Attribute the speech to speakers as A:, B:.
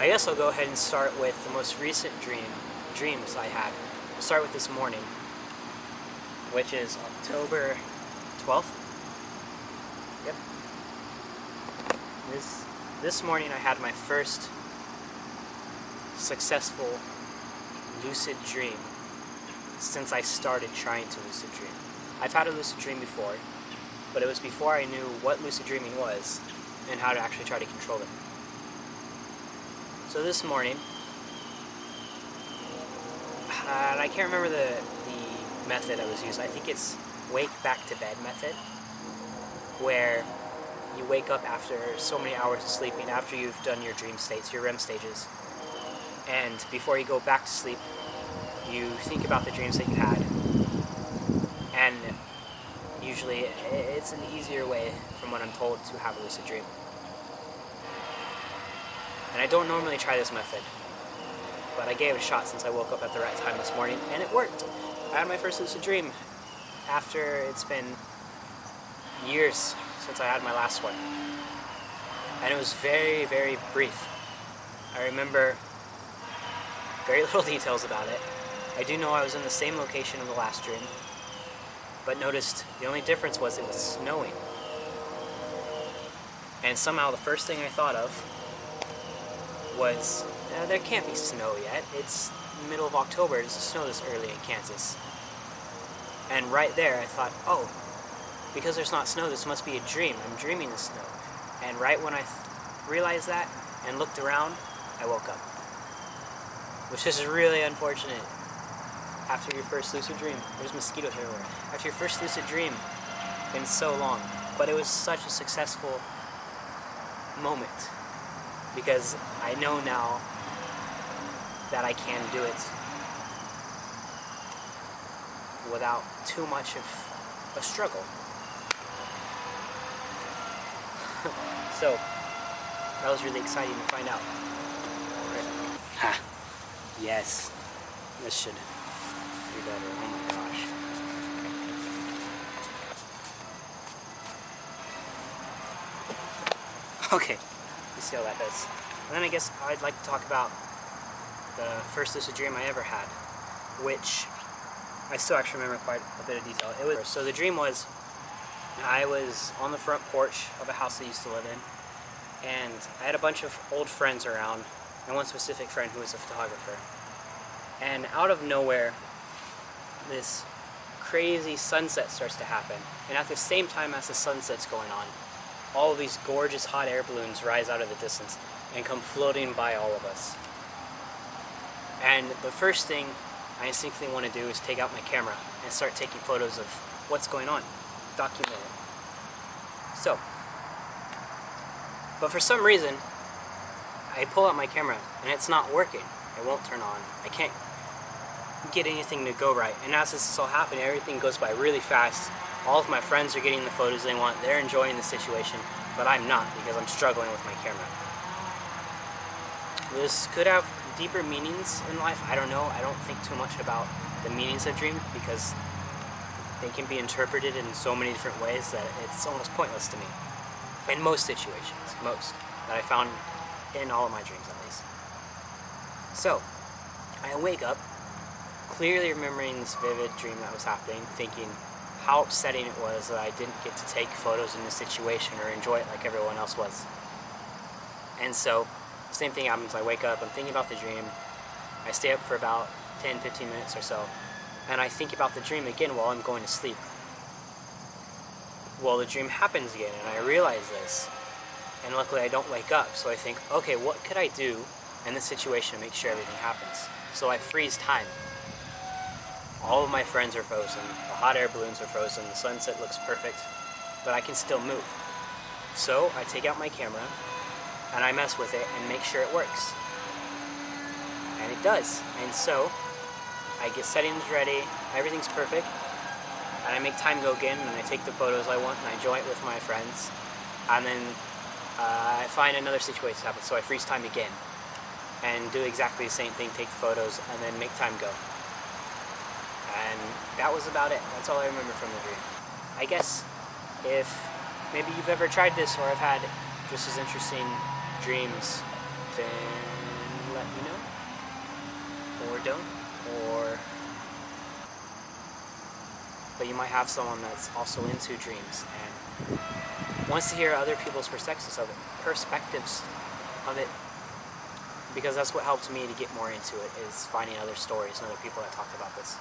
A: I guess I'll go ahead and start with the most recent dreams I had. I'll start with this morning, which is October 12th. Yep. This morning I had my first successful lucid dream since I started trying to lucid dream. I've had a lucid dream before, but it was before I knew what lucid dreaming was and how to actually try to control it. So this morning, and I can't remember the method I was using. I think it's wake back to bed method, where you wake up after so many hours of sleeping, after you've done your dream states, your REM stages, and before you go back to sleep, you think about the dreams that you had, and usually it's an easier way, from what I'm told, to have a lucid dream. And I don't normally try this method, but I gave it a shot since I woke up at the right time this morning, and it worked. I had my first lucid dream after it's been years since I had my last one. And it was very, very brief. I remember very little details about it. I do know I was in the same location in the last dream, but noticed the only difference was it was snowing. And somehow the first thing I thought of was, there can't be snow yet. It's the middle of October. It doesn't snow this early in Kansas. And right there I thought, oh, because there's not snow, this must be a dream. I'm dreaming the snow. And right when I realized that and looked around, I woke up. Which is really unfortunate. After your first lucid dream, there's mosquitoes everywhere. After your first lucid dream, it's been so long. But it was such a successful moment, because I know now that I can do it without too much of a struggle. So, that was really exciting to find out. Ha! Yes. This should be better. Oh my gosh. Okay, let's see how that does. And then I guess I'd like to talk about the first lucid dream I ever had, which I still actually remember quite a bit of detail. So the dream was, I was on the front porch of a house I used to live in, and I had a bunch of old friends around, and one specific friend who was a photographer. And out of nowhere, this crazy sunset starts to happen. And at the same time as the sunset's going on, all of these gorgeous hot air balloons rise out of the distance and come floating by all of us. And the first thing I instinctively want to do is take out my camera and start taking photos of what's going on, document it. So, but for some reason, I pull out my camera and it's not working. It won't turn on. I can't get anything to go right. And as this is all happening, everything goes by really fast. All of my friends are getting the photos they want. They're enjoying the situation, but I'm not, because I'm struggling with my camera. This could have deeper meanings in life. I don't know. I don't think too much about the meanings of dreams, because they can be interpreted in so many different ways that it's almost pointless to me. In most situations, that I found in all of my dreams at least. So, I wake up, clearly remembering this vivid dream that was happening, thinking how upsetting it was that I didn't get to take photos in this situation or enjoy it like everyone else was. And so, same thing happens. I wake up, I'm thinking about the dream, I stay up for about 10-15 minutes or so, and I think about the dream again while I'm going to sleep. Well, the dream happens again, and I realize this, and luckily I don't wake up, so I think, okay, what could I do in this situation to make sure everything happens? So I freeze time. All of my friends are frozen, the hot air balloons are frozen, the sunset looks perfect, but I can still move. So I take out my camera, and I mess with it and make sure it works. And it does. And so I get settings ready, everything's perfect, and I make time go again, and I take the photos I want, and I enjoy it with my friends. And then I find another situation to happen, so I freeze time again, and do exactly the same thing, take the photos, and then make time go. And that was about it. That's all I remember from the dream. I guess if maybe you've ever tried this or have had just as interesting dreams then let me know. Or don't. But you might have someone that's also into dreams and wants to hear other people's perspectives of it. Because that's what helped me to get more into it, is finding other stories and other people that talk about this.